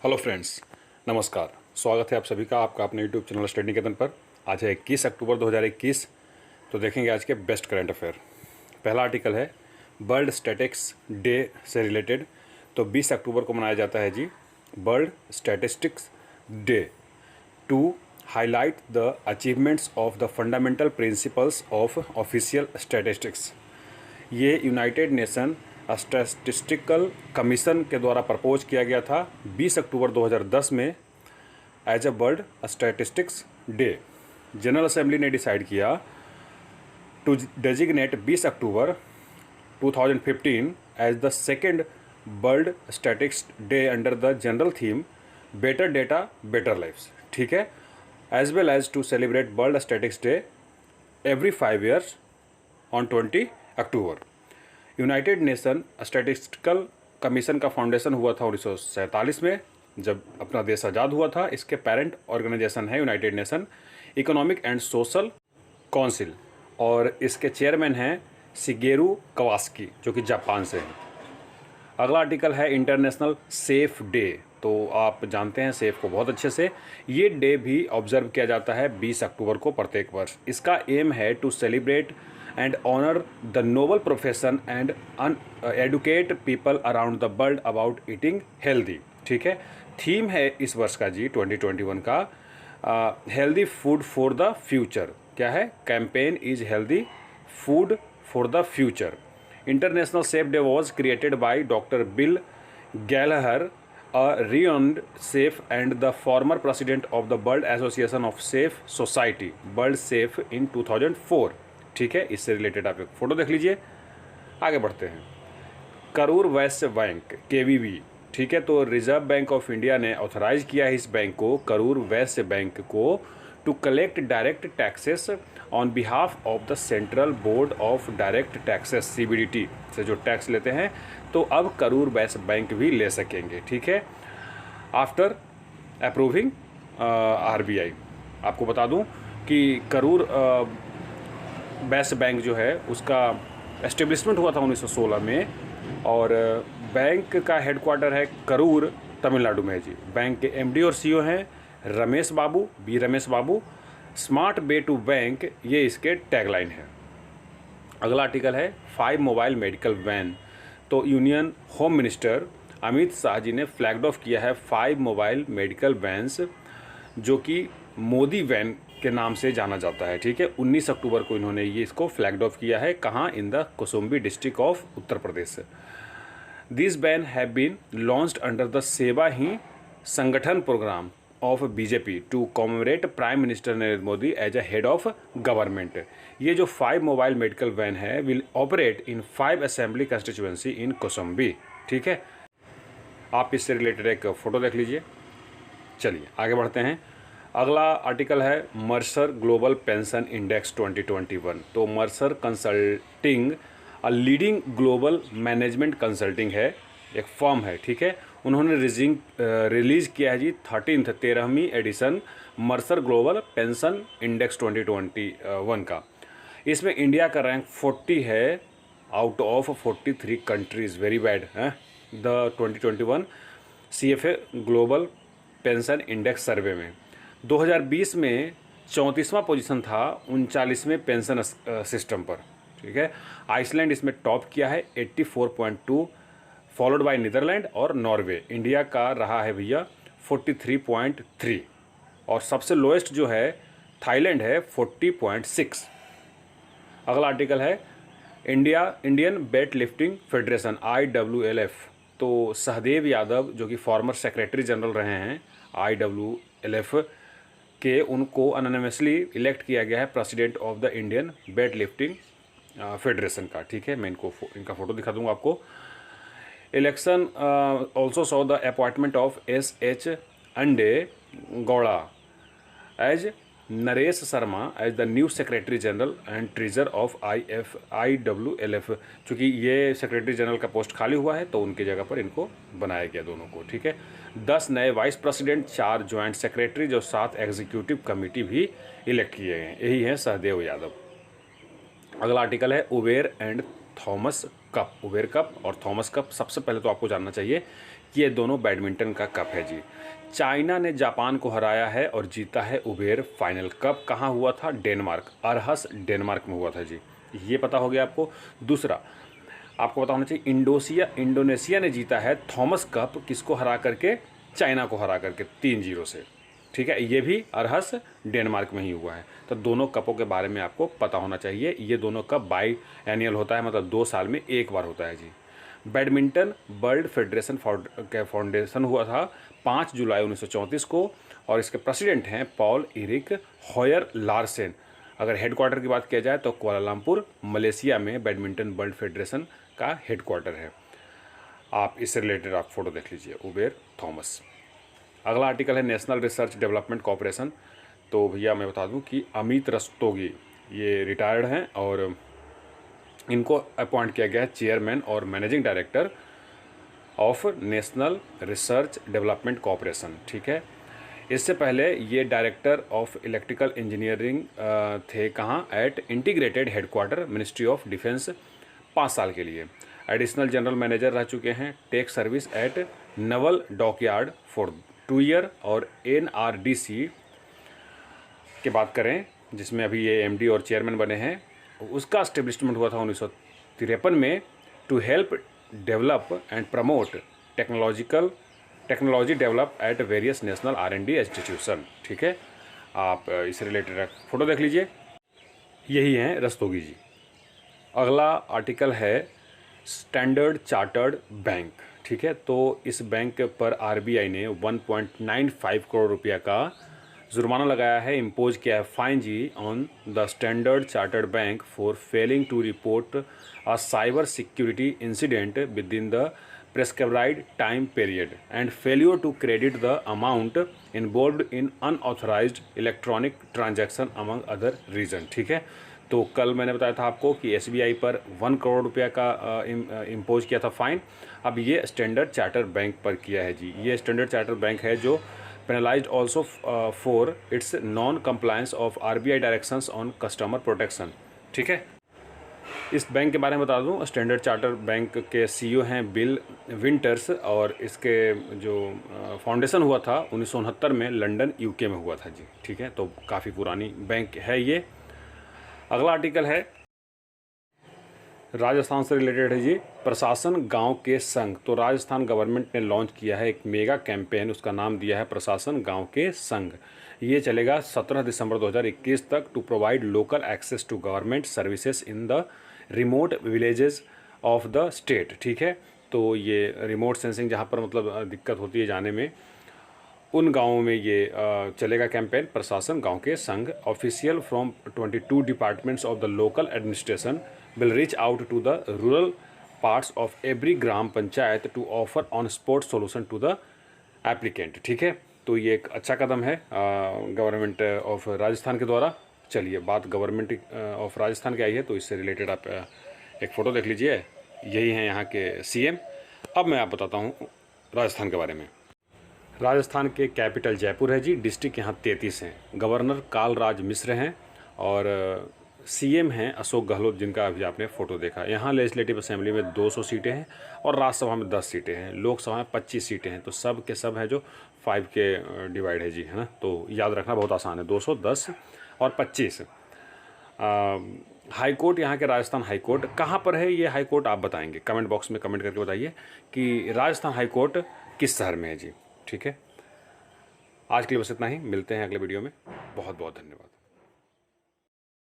Hello friends, नमस्कार। स्वागत है आप सभी का आपका अपने यूट्यूब चैनल स्टडी निकेतन पर। आज है 21 अक्टूबर 2021। तो देखेंगे आज के बेस्ट करंट अफेयर। पहला आर्टिकल है वर्ल्ड स्टैटिस्टिक्स डे से रिलेटेड। तो 20 अक्टूबर को मनाया जाता है जी world statistics day to highlight the achievements of the fundamental principles of official statistics. ये यूनाइटेड नेशन स्टैटिस्टिकल कमीशन के द्वारा प्रपोज किया गया था 20 अक्टूबर 2010 में as a world statistics day. General assembly ने डिसाइड किया to designate 20 October 2015 as the second world statistics day under the general theme better data better lifes. ठीक है, as well as to celebrate world statistics day every 5 years on 20 October. United Nation statistical Commission का foundation हुआ था 1947 में, जब अपना देश आज़ाद हुआ था। इसके पेरेंट ऑर्गेनाइजेशन है United nation economic and social council, और इसके चेयरमैन हैं शिगेरू कवासाकी, जो कि जापान से हैं। अगला आर्टिकल है इंटरनेशनल सेफ डे। तो आप जानते हैं सेफ को बहुत अच्छे से। ये डे भी ऑब्जर्व किया जाता है 20 अक्टूबर को प्रत्येक वर्ष। इसका एम है to celebrate and honor the noble profession and educate people around the world about eating healthy। ठीक है, थीम है इस वर्ष का जी 2021 का healthy food for the future. क्या है? Campaign is healthy food for the future. International chef day was created by doctor Bill Gallagher, a renowned chef and the former president of the World Association of Safe Society, World Safe in 2004। ठीक है, इससे related आप एक photo देख लीजिए। आगे बढ़ते हैं। Karur Vysya bank KVB। ठीक है, तो रिजर्व बैंक ऑफ इंडिया ने ऑथराइज किया है इस बैंक को, करूर वैश्य बैंक को, to collect direct taxes on behalf of the Central Board of Direct Taxes CBDT से जो टैक्स लेते हैं, तो अब करूर वैश्य बैंक भी ले सकेंगे। ठीक है, आफ्टर अप्रूविंग RBI। आपको बता दूं कि करूर वैश्य बैंक जो है उसका एस्टेब्लिशमेंट हुआ था 1916 में, और बैंक का हेडक्वार्टर है करूर, तमिलनाडु में है जी। बैंक के MD और CEO हैं Ramesh Babu, Ramesh Babu. Smart way to bank, ये इसके टैगलाइन है। अगला आर्टिकल है 5 मोबाइल मेडिकल वैन। तो union home minister Amit Shah ji ने फ्लैग्ड ऑफ किया है 5 मोबाइल मेडिकल वैन्स, जो कि मोदी वैन के नाम से जाना जाता है। ठीक है, 19 अक्टूबर को इन्होंने ये इसको फ्लैग्ड ऑफ किया है। कहाँ? In the Kaushambi district of Uttar Pradesh. This van have been launched under the Seva Hi Sangathan programme of BJP to commemorate prime minister Narendra Modi as a head of government. ये जो 5 मोबाइल मेडिकल वैन है will operate in 5 assembly constituency in Kaushambi. ठीक है, आप इससे related एक photo देख लीजिए। चलिए आगे बढ़ते हैं। अगला आर्टिकल है मर्सर ग्लोबल पेंशन इंडेक्स 2021। तो Mercer consulting leading global management consulting है, एक फर्म है। ठीक है, उन्होंने रिलीज़ किया है जी 13वीं edition Mercer global pension index 2021 का। इसमें इंडिया का रैंक 40 है out of 43 countries. Very bad है the 2021 CFA global pension index survey में। 2020 में 34वां पोजीशन था 39वें पेंशन सिस्टम पर। ठीक है, आइसलैंड इसमें टॉप किया है 84.2, फॉलोड बाय नीदरलैंड और नॉर्वे। इंडिया का रहा है भैया 43.3, और सबसे लोएस्ट जो है थाईलैंड है 40.6। अगला आर्टिकल है Indian weight lifting federation IWLF। तो सहदेव यादव, जो कि फॉर्मर सेक्रेटरी जनरल रहे हैं IWLF के, उनको अनोनिमसली इलेक्ट किया गया है president of the Indian weight lifting federation का। ठीक है, मैं इनका फ़ोटो दिखा दूंगा आपको। Election also saw the appointment of SH Ande Gowda as Naresh Sharma as the new secretary general and treasurer of IWLF। चूँकि ये सेक्रेटरी जनरल का पोस्ट खाली हुआ है, तो उनकी जगह पर इनको बनाया गया दोनों को। ठीक है, 10 नए वाइस प्रेसिडेंट, 4 ज्वाइंट सेक्रेटरी, जो 7 एग्जीक्यूटिव कमेटी भी इलेक्ट किए गए हैं। यही है सहदेव यादव। अगला आर्टिकल है Uber and Thomas cup. Uber cup और थॉमस कप, सबसे पहले तो आपको जानना चाहिए कि ये दोनों बैडमिंटन का कप है जी। चाइना ने जापान को हराया है और जीता है उबेर फाइनल कप। कहाँ हुआ था? डेनमार्क, अरहस डेनमार्क में हुआ था जी। ये पता हो गया आपको। दूसरा आपको पता होना चाहिए, इंडोनेशिया ने जीता है थॉमस कप, किसको हरा करके? चाइना को हरा करके 3-0 से। ठीक है, ये भी अरहस डेनमार्क में ही हुआ है। तो दोनों कपों के बारे में आपको पता होना चाहिए। ये दोनों कप बाई एनियल होता है, मतलब 2 साल में एक बार होता है जी। बैडमिंटन वर्ल्ड फेडरेशन फाउंडेशन हुआ था 5 जुलाई 1934 को, और इसके प्रेसिडेंट हैं पॉल इरिक हॉयर लार्सेन। अगर हेडक्वार्टर की बात किया जाए तो कुआलालंपुर, मलेशिया में बैडमिंटन वर्ल्ड फेडरेशन का हेडक्वार्टर है। आप इससे रिलेटेड आप फोटो देख लीजिए, उबेर थॉमस। अगला आर्टिकल है नेशनल रिसर्च डेवलपमेंट कॉर्पोरेशन। तो भैया मैं बता दूं कि अमित रस्तोगी ये रिटायर्ड हैं और इनको अपॉइंट किया गया है चेयरमैन और managing director of national research development corporation. ठीक है, इससे पहले ये डायरेक्टर ऑफ इलेक्ट्रिकल इंजीनियरिंग थे। कहाँ? At integrated headquarter ministry of defence 5 साल के लिए। एडिशनल जनरल मैनेजर रह चुके हैं tech service at naval dockyard for 2 year. और NRDC की बात करें, जिसमें अभी ये MD और चेयरमैन बने हैं, उसका एस्टेब्लिशमेंट हुआ था 1953 में, to help develop and promote technology develop at various national R&D institution. ठीक है, आप इससे रिलेटेड फोटो देख लीजिए। यही हैं रस्तोगी जी। अगला आर्टिकल है स्टैंडर्ड चार्टर्ड बैंक। ठीक है, तो इस बैंक पर RBI ने 1.95 करोड़ रुपया का जुर्माना लगाया है, इम्पोज किया है फाइन जी on the standard chartered bank for failing to report a cyber security incident within the prescribed time period and failure to credit the amount involved in unauthorised electronic transaction among other reason. ठीक है, तो कल मैंने बताया था आपको कि SBI पर 1 करोड़ रुपया का इम्पोज किया था फाइन। अब ये स्टैंडर्ड चार्टर्ड बैंक पर किया है जी। ये स्टैंडर्ड चार्टर्ड बैंक है जो penalised also for its non compliance of RBI directions on customer protection. ठीक है, इस बैंक के बारे में बता दूं, स्टैंडर्ड चार्टर्ड बैंक के CEO हैं बिल विंटर्स, और इसके जो फाउंडेशन हुआ था 1969 में लंदन UK में हुआ था जी। ठीक है, तो काफ़ी पुरानी बैंक है ये। अगला आर्टिकल है राजस्थान से रिलेटेड है जी, प्रशासन गांव के संग। तो राजस्थान गवर्नमेंट ने लॉन्च किया है एक मेगा कैंपेन, उसका नाम दिया है प्रशासन गांव के संग। ये चलेगा 17 दिसंबर 2021 तक, to provide local access to government services in the remote villages of the state. ठीक है, तो ये रिमोट सेंसिंग जहाँ पर मतलब दिक्कत होती है जाने में, उन गाँवों में ये चलेगा कैंपेन प्रशासन गांव के संग। Official from 22 departments of the local administration will reach out to the rural parts of every gram panchayat to offer on spot solution to the applicant। ठीक है, तो ये एक अच्छा कदम है गवर्नमेंट ऑफ राजस्थान के द्वारा। चलिए, बात गवर्नमेंट ऑफ राजस्थान की आई है तो इससे रिलेटेड आप एक फ़ोटो देख लीजिए। यही हैं यहाँ के CM। अब मैं आप बताता हूँ राजस्थान के बारे में। राजस्थान के कैपिटल जयपुर है जी। डिस्ट्रिक्ट यहाँ 33 हैं। गवर्नर कालराज मिश्र हैं और CM हैं अशोक गहलोत, जिनका अभी आपने फ़ोटो देखा। यहाँ लेजिस्लेटिव असेंबली में 200 सीटें हैं और राज्यसभा में 10 सीटें हैं। लोकसभा में 25 सीटें हैं। तो सब के सब है जो 5 के डिवाइड है जी, है ना। तो याद रखना बहुत आसान है, 200, 10 और 25। हाई कोर्ट, यहाँ के राजस्थान हाई कोर्ट कहाँ पर है? ये हाई कोर्ट आप बताएंगे, कमेंट बॉक्स में कमेंट करके बताइए कि राजस्थान हाई कोर्ट किस शहर में है जी। ठीक है, आज के लिए बस इतना ही। मिलते हैं अगले वीडियो में। बहुत बहुत धन्यवाद।